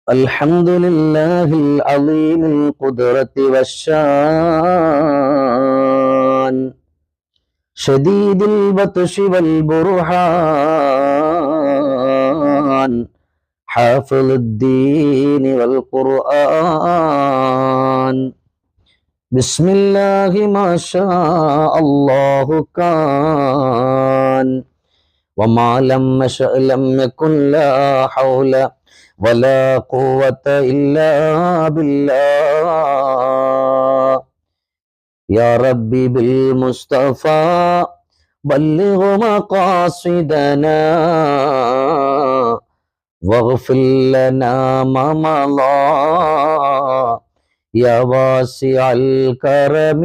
الحمد لله العظيم القدرة والشان شديد البطش والبرهان حافظ الدين والقرآن بسم الله ما شاء الله كان وما لم يشأ لم يكن لا حول ولا قوة إلا بالله يا ربي بالمصطفى بلغ مقاصدنا واغفر لنا ما مضى يا واسع الكرم.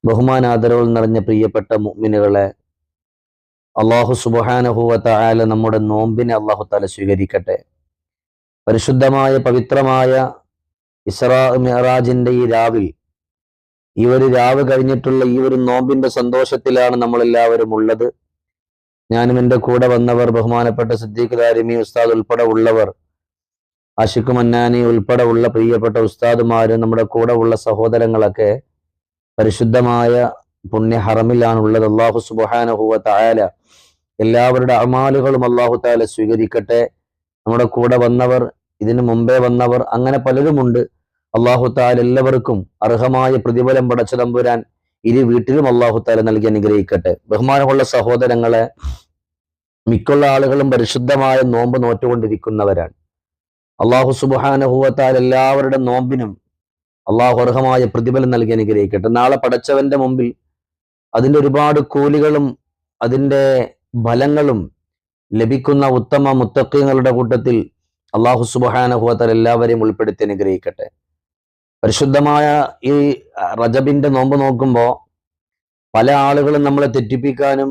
ബഹുമാനാദരവുകൾ നിറഞ്ഞ പ്രിയപ്പെട്ട മുഅ്മിനുകളെ, അല്ലാഹു സുബ്ഹാനഹു വ തആല നമ്മുടെ നോമ്പിനെ അല്ലാഹു തആല സ്വീകരിക്കട്ടെ. പരിശുദ്ധമായ പവിത്രമായ ഇസ്രാ മിഅ്റാജിന്റെ ഈ രാവിൽ, ഈ ഒരു രാവ് കഴിഞ്ഞിട്ടുള്ള ഈ ഒരു നോമ്പിന്റെ സന്തോഷത്തിലാണ് നമ്മളെല്ലാവരും ഉള്ളത്. ഞാനും എൻ്റെ കൂടെ വന്നവർ, ബഹുമാനപ്പെട്ട സിദ്ദീഖ് ദാരിമി ഉസ്താദ് ഉൾപ്പെടെ ഉള്ളവർ, ആഷിഖ് മന്നാനി ഉൾപ്പെടെ ഉള്ള പ്രിയപ്പെട്ട ഉസ്താദുമാരും നമ്മുടെ കൂടെ ഉള്ള സഹോദരങ്ങളൊക്കെ പരിശുദ്ധമായ പുണ്യ ഹറമിലാണുള്ളത്. അല്ലാഹു സുബ്ഹാനഹു വ തആല എല്ലാവരുടെ അമാലുകളും അല്ലാഹു തആല സ്വീകരിക്കട്ടെ. നമ്മുടെ കൂടെ വന്നവർ, ഇതിനു മുമ്പേ വന്നവർ, അങ്ങനെ പലരുമുണ്ട്. അല്ലാഹു തആല എല്ലാവർക്കും അർഹമായ പ്രതിഫലം പടച്ച തമ്പുരാൻ ഇരു വീട്ടിലും അല്ലാഹു തആല നൽകി അനുഗ്രഹിക്കട്ടെ. ബഹുമാനമുള്ള സഹോദരങ്ങളെ, മിക്കുള്ള ആളുകളും പരിശുദ്ധമായ നോമ്പ് നോറ്റുകൊണ്ടിരിക്കുന്നവരാണ്. അല്ലാഹു സുബ്ഹാനഹു വ തആല എല്ലാവരുടെ നോമ്പിനും അള്ളാഹു അർഹമായ പ്രതിഫലം നൽകി അനുഗ്രഹിക്കട്ടെ. നാളെ പടച്ചവന്റെ മുമ്പിൽ അതിൻ്റെ ഒരുപാട് കൂലികളും അതിൻ്റെ ഫലങ്ങളും ലഭിക്കുന്ന ഉത്തമ മുത്തഖീങ്ങളുടെ കൂട്ടത്തിൽ അള്ളാഹു സുബ്ഹാനഹു വ തആല എല്ലാവരെയും ഉൾപ്പെടുത്തി അനുഗ്രഹിക്കട്ടെ. പരിശുദ്ധമായ ഈ റജബിന്റെ നോമ്പ് നോക്കുമ്പോൾ പല ആളുകളും നമ്മളെ തെറ്റിപ്പിക്കാനും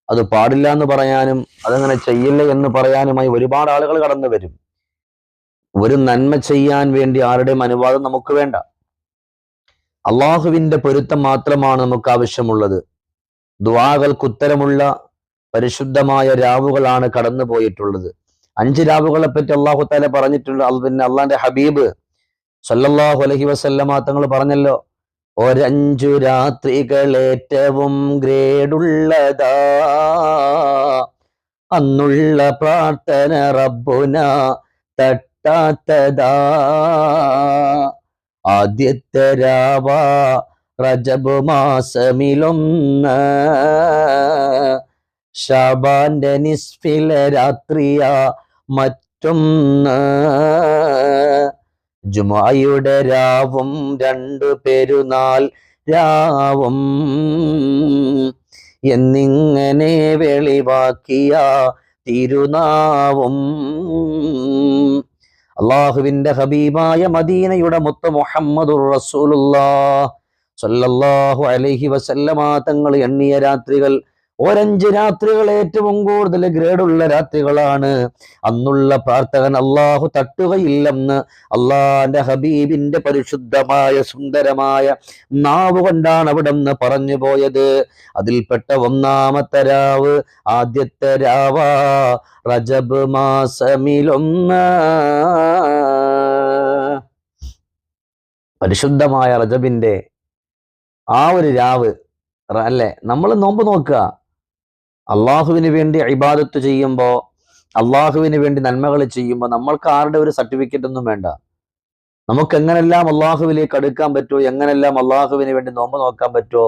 അത് പാടില്ല എന്ന് പറയാനും അതങ്ങനെ ചെയ്യില്ല എന്ന് പറയാനുമായി ഒരുപാട് ആളുകൾ കടന്നു വരും. ഒരു നന്മ ചെയ്യാൻ വേണ്ടി ആരുടെയും അനുവാദം നമുക്ക് വേണ്ട. അള്ളാഹുവിന്റെ പൊരുത്തം മാത്രമാണ് നമുക്ക് ആവശ്യമുള്ളത്. ദുആകൾക്ക് ഉത്തരമുള്ള പരിശുദ്ധമായ രാവുകളാണ് കടന്നു പോയിട്ടുള്ളത്. 5 രാവുകളെ പറ്റി അള്ളാഹു തആല പറഞ്ഞിട്ടുണ്ട്. പിന്നെ അള്ളാന്റെ ഹബീബ് സല്ലല്ലാഹു അലൈഹി വസല്ലമ തങ്ങൾ പറഞ്ഞല്ലോ, 5 രാത്രികൾ ഏറ്റവും ഗ്രേഡുള്ളതാ, അന്നുള്ള പ്രാർത്ഥന റബ്ബുന തട്ടാത്തതാ. ആദ്യത്തെ രാവ റജബ് മാസമിലൊന്ന്, ശഅബാന്റെ നിസ്ഫിലെ രാത്രിയ മറ്റൊന്ന്, ജുമുഅയുടെ രാവും 2 പെരുന്നാൾ രാവും എന്നിങ്ങനെ വെളിവാക്കിയ തിരുനാവും. അള്ളാഹുവിന്റെ ഹബീബായ മദീനയുടെ മുത്ത് മുഹമ്മദുർ റസൂലുള്ളാഹ് സ്വല്ലല്ലാഹു അലൈഹി വസല്ലമ തങ്ങൾ എണ്ണിയ രാത്രികൾ 5 രാത്രികൾ ഏറ്റവും കൂടുതൽ ഗ്രേഡുള്ള രാത്രികളാണ്. അന്നുള്ള പ്രാർത്ഥന അള്ളാഹു തട്ടുകയില്ലെന്ന് അള്ളാന്റെ ഹബീബിന്റെ പരിശുദ്ധമായ സുന്ദരമായ നാവ് കൊണ്ടാണ് അവിടെ നിന്ന് പറഞ്ഞു പോയത്. അതിൽപ്പെട്ട 1-ാമത്തെ രാവ്, ആദ്യത്തെ രാവ റജബ് മാസമിലൊന്ന്. പരിശുദ്ധമായ റജബിന്റെ ആ ഒരു രാവ് അല്ലേ, നമ്മൾ നോമ്പ് നോക്കുക. അള്ളാഹുവിന് വേണ്ടി ഇബാദത്ത് ചെയ്യുമ്പോൾ, അള്ളാഹുവിന് വേണ്ടി നന്മകൾ ചെയ്യുമ്പോൾ നമ്മൾക്ക് ആരുടെ ഒരു സർട്ടിഫിക്കറ്റ് ഒന്നും വേണ്ട. നമുക്ക് എങ്ങനെല്ലാം അള്ളാഹുവിലേക്ക് അടുക്കാൻ പറ്റുമോ, എങ്ങനെല്ലാം അള്ളാഹുവിന് വേണ്ടി നോമ്പ് നോക്കാൻ പറ്റുമോ,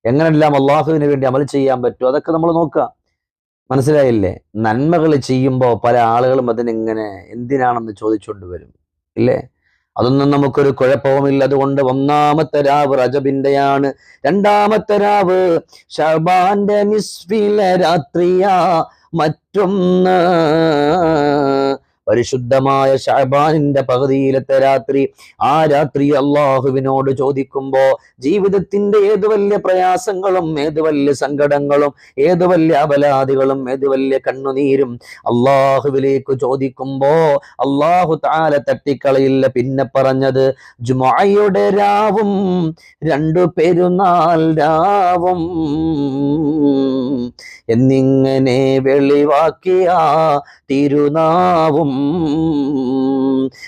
എങ്ങനെല്ലാം അള്ളാഹുവിന് വേണ്ടി അമൽ ചെയ്യാൻ പറ്റുമോ, അതൊക്കെ നമ്മൾ നോക്കുക. മനസ്സിലായില്ലേ? നന്മകൾ ചെയ്യുമ്പോൾ പല ആളുകളും അതിനെങ്ങനെ എന്തിനാണെന്ന് ചോദിച്ചുകൊണ്ട് വരും, ഇല്ലേ? അതൊന്നും നമുക്കൊരു കുഴപ്പവുമില്ല. അതുകൊണ്ട് 1-ാമത്തെ രാവ് റജബിന്റെയാണ്. 2-ാമത്തെ രാവ് ശഅബാന്റെ നിസ്ഫിലെ രാത്രിയ മറ്റൊന്ന്, പരിശുദ്ധമായ ശഅബാനിന്റെ പകുതിയിലത്തെ രാത്രി, ആ രാത്രി അള്ളാഹുവിനോട് ചോദിക്കുമ്പോ ജീവിതത്തിന്റെ ഏത് വലിയ പ്രയാസങ്ങളും, ഏത് വലിയ സങ്കടങ്ങളും, ഏത് വലിയ അപലാദികളും, ഏത് വലിയ കണ്ണുനീരും അള്ളാഹുവിലേക്ക് ചോദിക്കുമ്പോ അള്ളാഹു തആല തട്ടിക്കളയില്ല. പിന്നെ പറഞ്ഞത് ജുമുഅയുടെ രാവും 2 പെരുന്നാൾ രാവും എന്നിങ്ങനെ വെളിവാക്കിയ തിരുനാവും.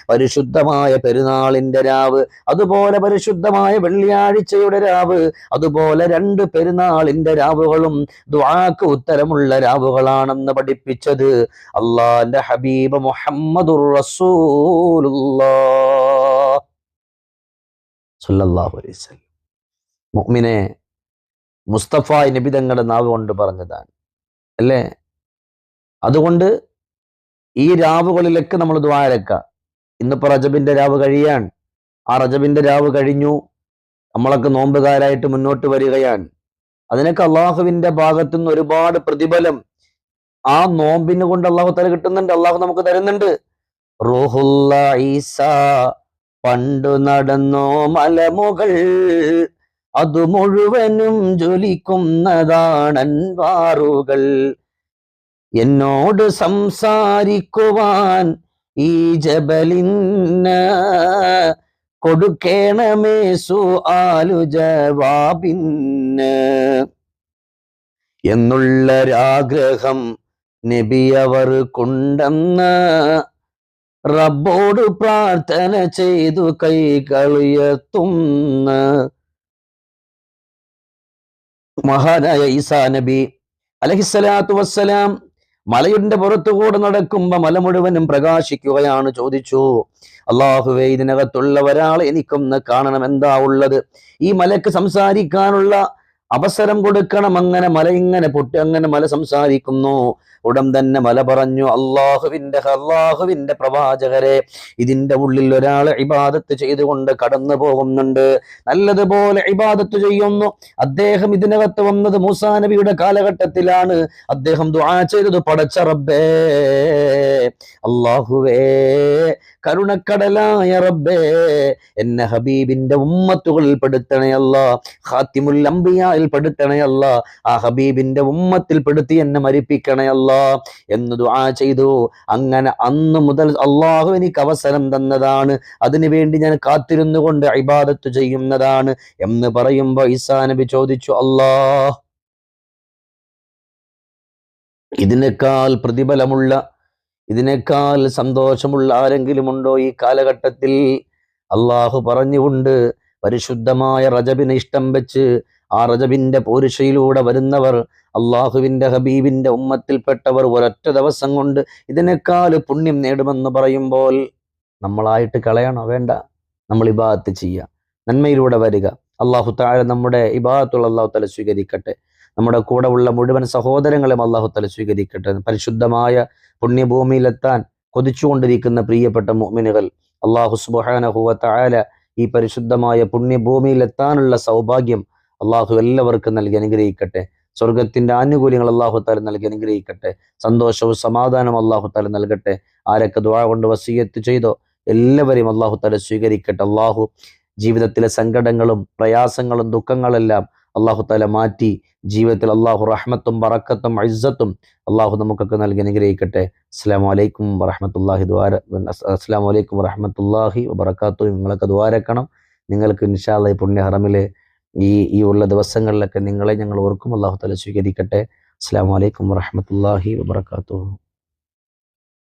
പരിശുദ്ധമായ പെരുന്നാളിന്റെ രാവ്, അതുപോലെ പരിശുദ്ധമായ വെള്ളിയാഴ്ചയുടെ രാവ്, അതുപോലെ 2 പെരുന്നാളിന്റെ രാവുകളും ദുആക്ക് ഉത്തരമുള്ള രാവുകളാണെന്ന് പഠിപ്പിച്ചത് അള്ളാന്റെ ഹബീബ് മുഹമ്മദുർ റസൂലുള്ളാഹ് സ്വല്ലല്ലാഹു അലൈഹി വസല്ലം. മുഅ്മിനെ, മുസ്തഫ നബി തങ്ങളുടെ നാവ് കൊണ്ട് പറഞ്ഞതാണ് അല്ലേ? അതുകൊണ്ട് ഈ രാവുകളിലൊക്കെ നമ്മൾ ദുആ ഇറക്കുക. ഇന്നിപ്പോ റജബിന്റെ രാവ് കഴിയാൻ, ആ റജബിന്റെ രാവ് കഴിഞ്ഞു, നമ്മളൊക്കെ നോമ്പുകാരായിട്ട് മുന്നോട്ട് വരികയാണ്. അതിനൊക്കെ അള്ളാഹുവിന്റെ ഭാഗത്തു നിന്ന് ഒരുപാട് പ്രതിഫലം ആ നോമ്പിന് കൊണ്ട് അള്ളാഹു തല കിട്ടുന്നുണ്ട്, അള്ളാഹു നമുക്ക് തരുന്നുണ്ട്. റൂഹുള്ള ഈസ പണ്ടു നടന്നോ മലമുകൾ, അത് മുഴുവനും ജ്വലിക്കുന്നതാണൻവാറുകൾ. എന്നോട് സംസാരിക്കുവാൻ ഈ ജബലിന് കൊടുക്കേണമേ സുആലു ജവാബിന് എന്നുള്ളൊരാഗ്രഹം നബിയവർ കൊണ്ടെന്ന് റബ്ബോട് പ്രാർത്ഥന ചെയ്തു കൈകളുയർത്തുന്ന മഹാനായ ഈസാ നബി അലൈഹിസ്സലാത്തു വസ്സലാം മലയുടെ പുറത്തുകൂടെ നടക്കുമ്പോ മല മുഴുവനും പ്രകാശിക്കുകയാണ്. ചോദിച്ചു, അള്ളാഹുവേ, ഇതിനകത്തുള്ള ഒരാളെ എനിക്കൊന്ന് കാണണം, എന്താ ഉള്ളത്? ഈ മലക്ക് സംസാരിക്കാനുള്ള അവസരം കൊടുക്കണം. അങ്ങനെ മല ഇങ്ങനെ പൊട്ടി, അങ്ങനെ മല സംസാരിക്കുന്നു. ഉടൻ തന്നെ മല പറഞ്ഞു, അള്ളാഹുവിന്റെ പ്രവാചകരെ, ഇതിന്റെ ഉള്ളിൽ ഒരാൾ ഇബാദത്ത് ചെയ്തുകൊണ്ട് കടന്നു പോകുന്നുണ്ട്, നല്ലതുപോലെ ഇബാദത്ത് ചെയ്യുന്നു. അദ്ദേഹം ഇതിനകത്ത് വന്നത് മൂസാ നബിയുടെ കാലഘട്ടത്തിലാണ്. അദ്ദേഹം ദുആ ചെയ്തത്, പടച്ച റബ്ബേ, അള്ളാഹുവേ, കരുണക്കടലായ റബ്ബേ, എന്നെ ഹബീബിന്റെ ഉമ്മത്തുകളിൽ പെടുത്തണേ അല്ലാ, ഖാത്തിമുൽ അംബിയായിൽ പെടുത്തണേ അല്ലാ, ആ ഹബീബിന്റെ ഉമ്മത്തിൽ പെടുത്തി എന്നെ മരിപ്പിക്കണേ അല്ലാ എന്ന് ദുആ ചെയ്തു. അങ്ങനെ അന്ന് മുതൽ അള്ളാഹു എനിക്ക് അവസരം തന്നതാണ്, അതിനുവേണ്ടി ഞാൻ കാത്തിരുന്നു കൊണ്ട് ഇബാദത്ത് ചെയ്യുന്നതാണ് എന്ന് പറയുമ്പോ ഈസാ നബി ചോദിച്ചു, അല്ലാഹ്, ഇതിനേക്കാൾ പ്രതിഫലമുള്ള, ഇതിനേക്കാൾ സന്തോഷമുള്ള ആരെങ്കിലും ഉണ്ടോ ഈ കാലഘട്ടത്തിൽ? അള്ളാഹു പറഞ്ഞുകൊണ്ട് പരിശുദ്ധമായ റജബിനെ ഇഷ്ടം വെച്ച് ആ റജബിന്റെ പോരിശയിലൂടെ വരുന്നവർ, അള്ളാഹുവിന്റെ ഹബീബിന്റെ ഉമ്മത്തിൽപ്പെട്ടവർ ഒരൊറ്റ ദിവസം കൊണ്ട് ഇതിനേക്കാൾ പുണ്യം നേടുമെന്ന് പറയുമ്പോൾ നമ്മളായിട്ട് കളയണോ? വേണ്ട. നമ്മൾ ഇബാദത്ത് ചെയ്യുക, നന്മയിലൂടെ വരിക. അള്ളാഹു തആല നമ്മുടെ ഇബാദത്തുകൾ അള്ളാഹു തആല സ്വീകരിക്കട്ടെ. നമ്മുടെ കൂടെ ഉള്ള മുഴുവൻ സഹോദരങ്ങളെയും അള്ളാഹു തആല സ്വീകരിക്കട്ടെ. പരിശുദ്ധമായ പുണ്യഭൂമിയിലെത്താൻ കൊതിച്ചുകൊണ്ടിരിക്കുന്ന പ്രിയപ്പെട്ട മുഅ്മിനുകൾ, അള്ളാഹു സുബ്ഹാനഹു വ തആല ഈ പരിശുദ്ധമായ പുണ്യഭൂമിയിലെത്താനുള്ള സൗഭാഗ്യം അള്ളാഹു എല്ലാവർക്കും നൽകി അനുഗ്രഹിക്കട്ടെ. സ്വർഗത്തിന്റെ ആനുകൂല്യങ്ങൾ അള്ളാഹു തആല നൽകി അനുഗ്രഹിക്കട്ടെ. സന്തോഷവും സമാധാനവും അള്ളാഹു തആല നൽകട്ടെ. ആരൊക്കെ ദുആ കൊണ്ട് വസിയത്ത് ചെയ്തോ എല്ലാവരെയും അള്ളാഹു തആല സ്വീകരിക്കട്ടെ. അള്ളാഹു ജീവിതത്തിലെ സങ്കടങ്ങളും പ്രയാസങ്ങളും ദുഃഖങ്ങളെല്ലാം അള്ളാഹു തആല മാറ്റി ജീവിതത്തിൽ അള്ളാഹു റഹ്മത്തും ബറക്കത്തും ഇസ്സത്തും അള്ളാഹു നമുക്കൊക്കെ നൽകി അനുഗ്രഹിക്കട്ടെ. അസ്സലാമു അലൈക്കും വറഹ്മത്തുള്ളാഹി അസ്സലാമു അലൈക്കും വറഹ്മത്തുള്ളാഹി വബറകാതുഹു. നിങ്ങളൊക്കെ ദുആരക്കണം. നിങ്ങൾക്ക് ഇൻഷാ അല്ലാഹ് ഈ പുണ്യ ഹറമിലെ ഈ ഉള്ള ദിവസങ്ങളിലൊക്കെ നിങ്ങളെ ഞങ്ങൾ ഓർക്കും. അള്ളാഹു തആല സ്വീകരിക്കട്ടെ. അസ്സലാമു അലൈക്കും വറഹ്മത്തുള്ളാഹി വബറകാതുഹു.